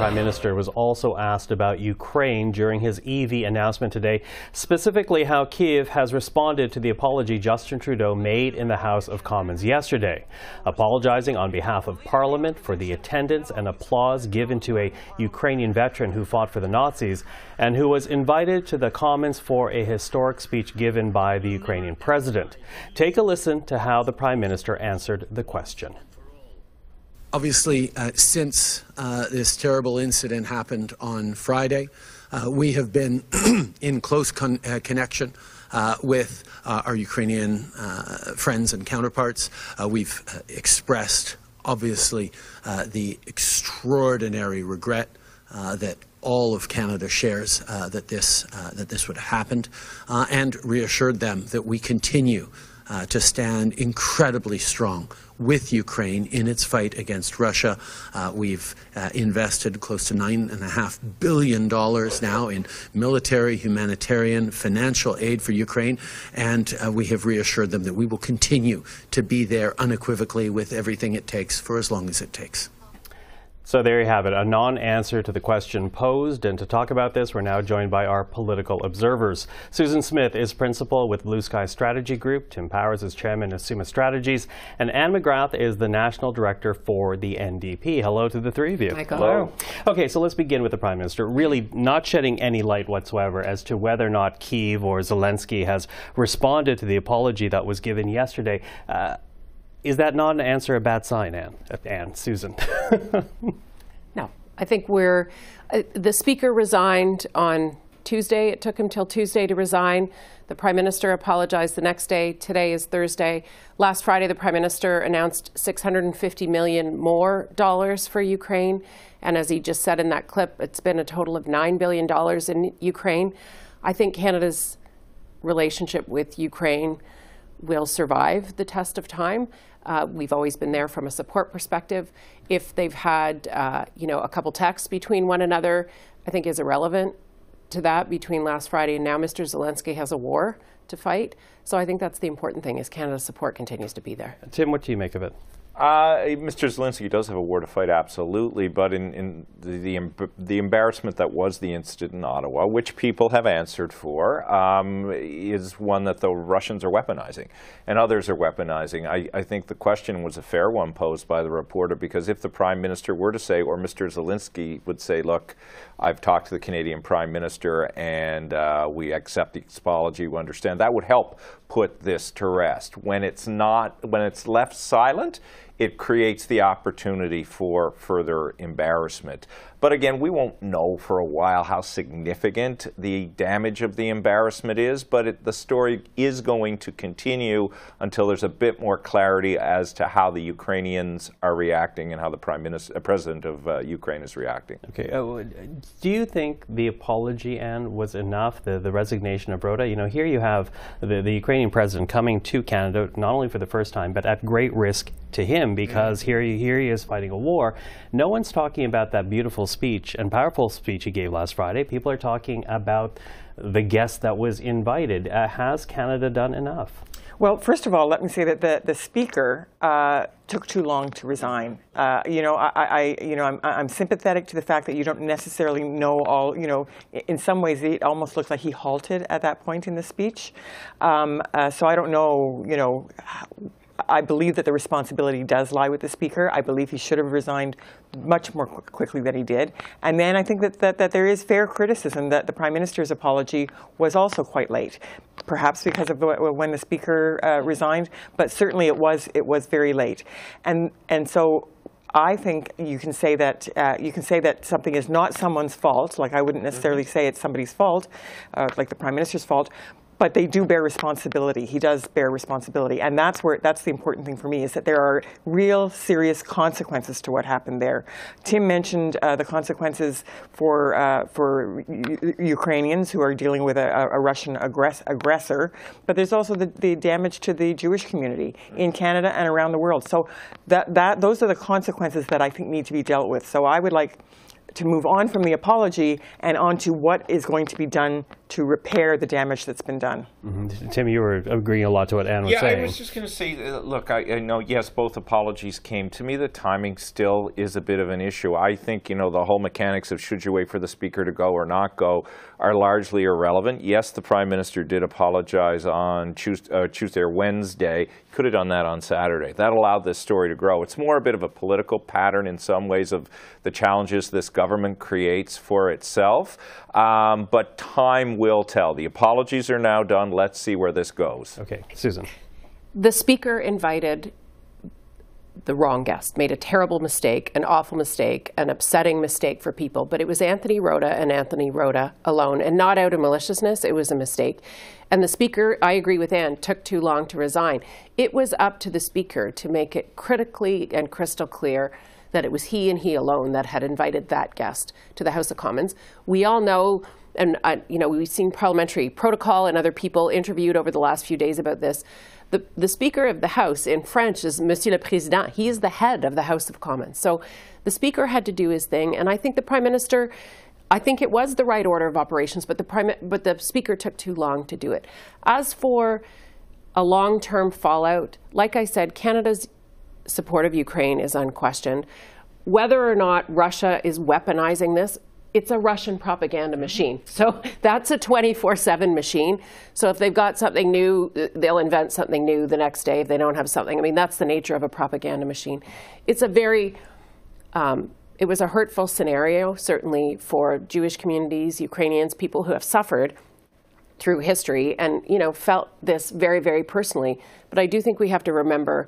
Prime Minister was also asked about Ukraine during his EV announcement today, specifically how Kyiv has responded to the apology Justin Trudeau made in the House of Commons yesterday, apologizing on behalf of Parliament for the attendance and applause given to a Ukrainian veteran who fought for the Nazis and who was invited to the Commons for a historic speech given by the Ukrainian president. Take a listen to how the Prime Minister answered the question. Obviously, since this terrible incident happened on Friday, we have been in close connection with our Ukrainian friends and counterparts. We've expressed, obviously, the extraordinary regret that all of Canada shares that this would have happened, and reassured them that we continue to stand incredibly strong with Ukraine in its fight against Russia. We've invested close to $9.5 billion now in military, humanitarian, financial aid for Ukraine, and we have reassured them that we will continue to be there unequivocally with everything it takes for as long as it takes. So there you have it, a non-answer to the question posed. And to talk about this, we're now joined by our political observers. Susan Smith is principal with Blue Sky Strategy Group. Tim Powers is chairman of Suma Strategies. And Anne McGrath is the national director for the NDP. Hello to the three of you. Hello. Okay, so let's begin with the Prime Minister. Really not shedding any light whatsoever as to whether or not Kyiv or Zelensky has responded to the apology that was given yesterday. Is that non-answer a bad sign, Anne? Susan? No. I think the Speaker resigned on Tuesday. It took him till Tuesday to resign. The Prime Minister apologized the next day. Today is Thursday. Last Friday, the Prime Minister announced $650 million more for Ukraine. And as he just said in that clip, it's been a total of $9 billion in Ukraine. I think Canada's relationship with Ukraine will survive the test of time. We've always been there from a support perspective. If they've had, a couple texts between one another, I think is irrelevant to that between last Friday and now. Mr. Zelensky has a war to fight. So I think that's the important thing, is Canada's support continues to be there. Tim, what do you make of it? Mr. Zelensky does have a war to fight, absolutely, but in the embarrassment that was the incident in Ottawa, which people have answered for, is one that the Russians are weaponizing and others are weaponizing. I think the question was a fair one posed by the reporter, because if the Prime Minister were to say, or Mr. Zelensky would say, look, I've talked to the Canadian Prime Minister and we accept the apology, we understand, that would help put this to rest. When it's left silent, it creates the opportunity for further embarrassment. But again, we won't know for a while how significant the damage of the embarrassment is, but the story is going to continue until there's a bit more clarity as to how the Ukrainians are reacting and how the President of Ukraine is reacting. Okay. Do you think the apology, Anne, was enough, the resignation of Rota? You know, here you have the Ukrainian president coming to Canada, not only for the first time, but at great risk to him, because here he is fighting a war. No one's talking about that beautiful speech and powerful speech he gave last Friday. People are talking about the guest that was invited. Has Canada done enough? Well, first of all, let me say that the Speaker took too long to resign. I'm sympathetic to the fact that you don't necessarily know all. In some ways, it almost looks like he halted at that point in the speech. So I don't know. I believe that the responsibility does lie with the Speaker. I believe he should have resigned much more quickly than he did. And then I think that there is fair criticism that the Prime Minister's apology was also quite late, perhaps because of when the Speaker resigned, but certainly it was very late. And so I think you can say that something is not someone's fault. Like, I wouldn't necessarily say it's somebody's fault, like the Prime Minister's fault. But they do bear responsibility. He does bear responsibility, and that's the important thing for me, is that there are real serious consequences to what happened there. Tim mentioned the consequences for Ukrainians who are dealing with a Russian aggressor, but there's also the damage to the Jewish community in Canada and around the world. So those are the consequences that I think need to be dealt with. So I would like to move on from the apology and on to what is going to be done to repair the damage that's been done. Mm-hmm. Tim, you were agreeing a lot to what Anne was saying. Yeah, I was just going to say, look, I know, yes, both apologies came. To me, the timing still is a bit of an issue. I think, the whole mechanics of should you wait for the Speaker to go or not go are largely irrelevant. Yes, the Prime Minister did apologize on Tuesday or Wednesday. Could have done that on Saturday. That allowed this story to grow. It's more a bit of a political pattern in some ways of the challenges this government creates for itself. But time will tell. The apologies are now done. Let's see where this goes. Okay, Susan. The Speaker invited the wrong guest, made a terrible mistake, an awful mistake, an upsetting mistake for people. But it was Anthony Rota and Anthony Rota alone, and not out of maliciousness. It was a mistake. And the Speaker, I agree with Anne, took too long to resign. It was up to the Speaker to make it critically and crystal clear that it was he and he alone that had invited that guest to the House of Commons. We all know, and we've seen parliamentary protocol and other people interviewed over the last few days about this. The Speaker of the House in French is Monsieur le Président. He is the head of the House of Commons. So the Speaker had to do his thing, and I think the Prime Minister, I think it was the right order of operations, but the Speaker took too long to do it. As for a long-term fallout, like I said, Canada's support of Ukraine is unquestioned. Whether or not Russia is weaponizing this, it's a Russian propaganda machine. So that's a 24/7 machine. So if they've got something new, they'll invent something new the next day if they don't have something. I mean, that's the nature of a propaganda machine. It's a very, it was a hurtful scenario, certainly for Jewish communities, Ukrainians, people who have suffered through history and, felt this very, very personally. But I do think we have to remember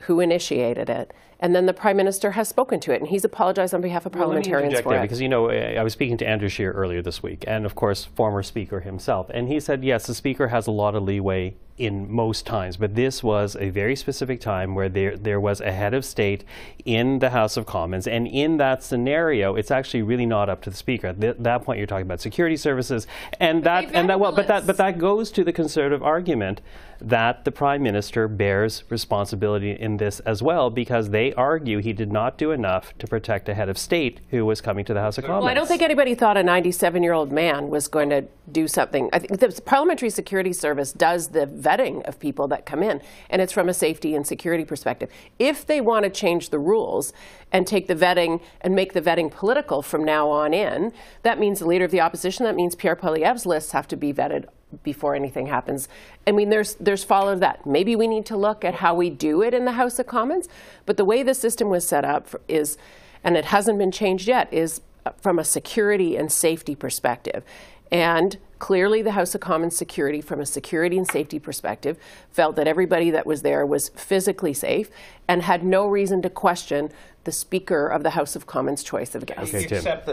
who initiated it. And then the Prime Minister has spoken to it, and he's apologized on behalf of parliamentarians for it. Because, I was speaking to Andrew Scheer earlier this week, and of course, former Speaker himself. And he said, yes, the Speaker has a lot of leeway in most times, but this was a very specific time where there was a head of state in the House of Commons, and in that scenario, it's actually really not up to the Speaker. At that point, you're talking about security services, but that goes to the Conservative argument that the Prime Minister bears responsibility in this as well, because they argue he did not do enough to protect a head of state who was coming to the House of Commons. Well, I don't think anybody thought a 97-year-old man was going to do something. I think the Parliamentary Security Service does the vetting of people that come in, and it's from a safety and security perspective. If they want to change the rules and take the vetting and make the vetting political from now on in, that means the Leader of the Opposition, that means Pierre Poilievre's lists have to be vetted before anything happens. I mean, there's follow that. Maybe we need to look at how we do it in the House of Commons, but the way the system was set up is, and it hasn't been changed yet, is from a security and safety perspective. And clearly the House of Commons security, from a security and safety perspective, felt that everybody that was there was physically safe and had no reason to question the Speaker of the House of Commons' choice of guests. Okay, Tim. Except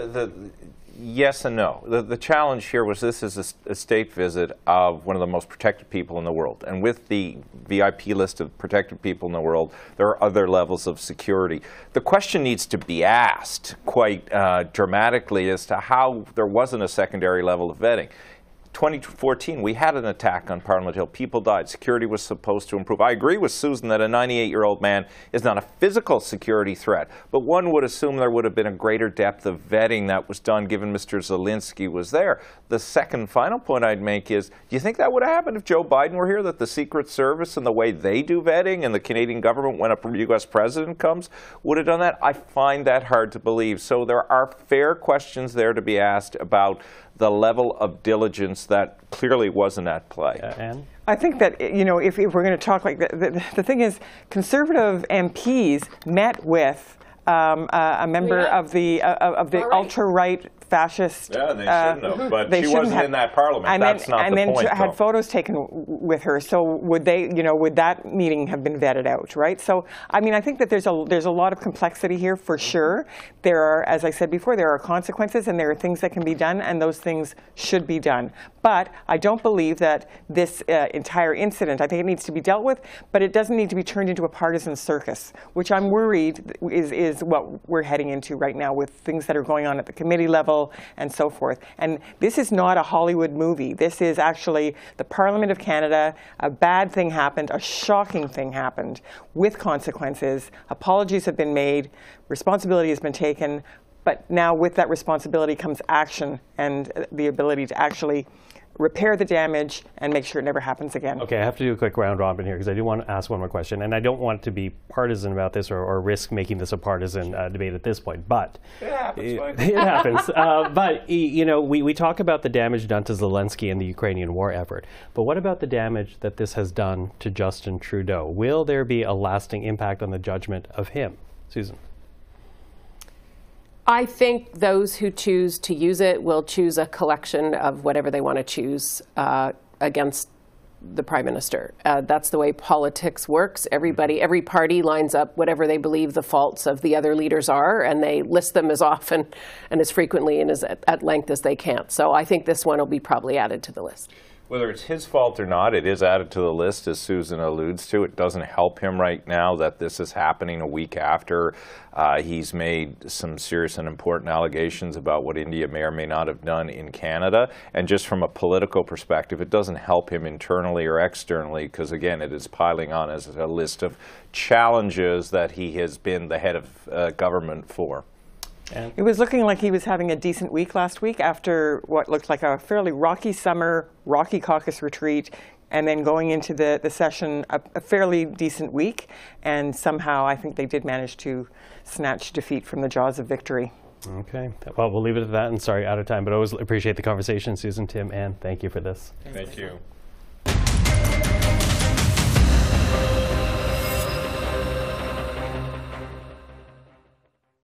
yes and no. The challenge here was this is a state visit of one of the most protected people in the world. And with the VIP list of protected people in the world, there are other levels of security. The question needs to be asked quite dramatically as to how there wasn't a secondary level of vetting. 2014, we had an attack on Parliament Hill. People died. Security was supposed to improve. I agree with Susan that a 98-year-old man is not a physical security threat, but one would assume there would have been a greater depth of vetting that was done given Mr. Zelensky was there. The second final point I'd make is, do you think that would have happened if Joe Biden were here, that the Secret Service and the way they do vetting and the Canadian government, when a U.S. president comes, would have done that? I find that hard to believe. So there are fair questions there to be asked about the level of diligence that clearly wasn't at play. Anne? I think that, if we're going to talk like the thing is, Conservative MPs met with a member of the ultra-right fascist. Yeah, they shouldn't have, but she wasn't in that parliament. That's not the point. And then had photos taken with her. So would they, would that meeting have been vetted out, right? So, I mean, I think that there's a lot of complexity here for sure. There are, as I said before, there are consequences and there are things that can be done, and those things should be done. But I don't believe that this entire incident, I think it needs to be dealt with, but it doesn't need to be turned into a partisan circus, which I'm worried is what we're heading into right now with things that are going on at the committee level and so forth. And this is not a Hollywood movie. This is actually the Parliament of Canada. A bad thing happened, a shocking thing happened with consequences. Apologies have been made, responsibility has been taken, but now with that responsibility comes action and the ability to actually repair the damage, and make sure it never happens again. Okay, I have to do a quick round robin here because I do want to ask one more question, and I don't want to be partisan about this or risk making this a partisan debate at this point, but It happens. it happens. But you know, we talk about the damage done to Zelensky in the Ukrainian war effort, but what about the damage that this has done to Justin Trudeau? Will there be a lasting impact on the judgment of him? Susan. I think those who choose to use it will choose a collection of whatever they want to choose against the Prime Minister. That's the way politics works. Every party lines up whatever they believe the faults of the other leaders are, and they list them as often and as frequently and as at length as they can. So I think this one will be probably added to the list. Whether it's his fault or not, it is added to the list, as Susan alludes to. It doesn't help him right now that this is happening a week after he's made some serious and important allegations about what India may or may not have done in Canada. And just from a political perspective, it doesn't help him internally or externally because, again, it is piling on as a list of challenges that he has been the head of government for. It was looking like he was having a decent week last week after what looked like a fairly rocky summer, rocky caucus retreat, and then going into the session a fairly decent week. And somehow I think they did manage to snatch defeat from the jaws of victory. Okay. Well, we'll leave it at that. And sorry, out of time, but I always appreciate the conversation. Susan, Tim, Anne, thank you for this. Thank you.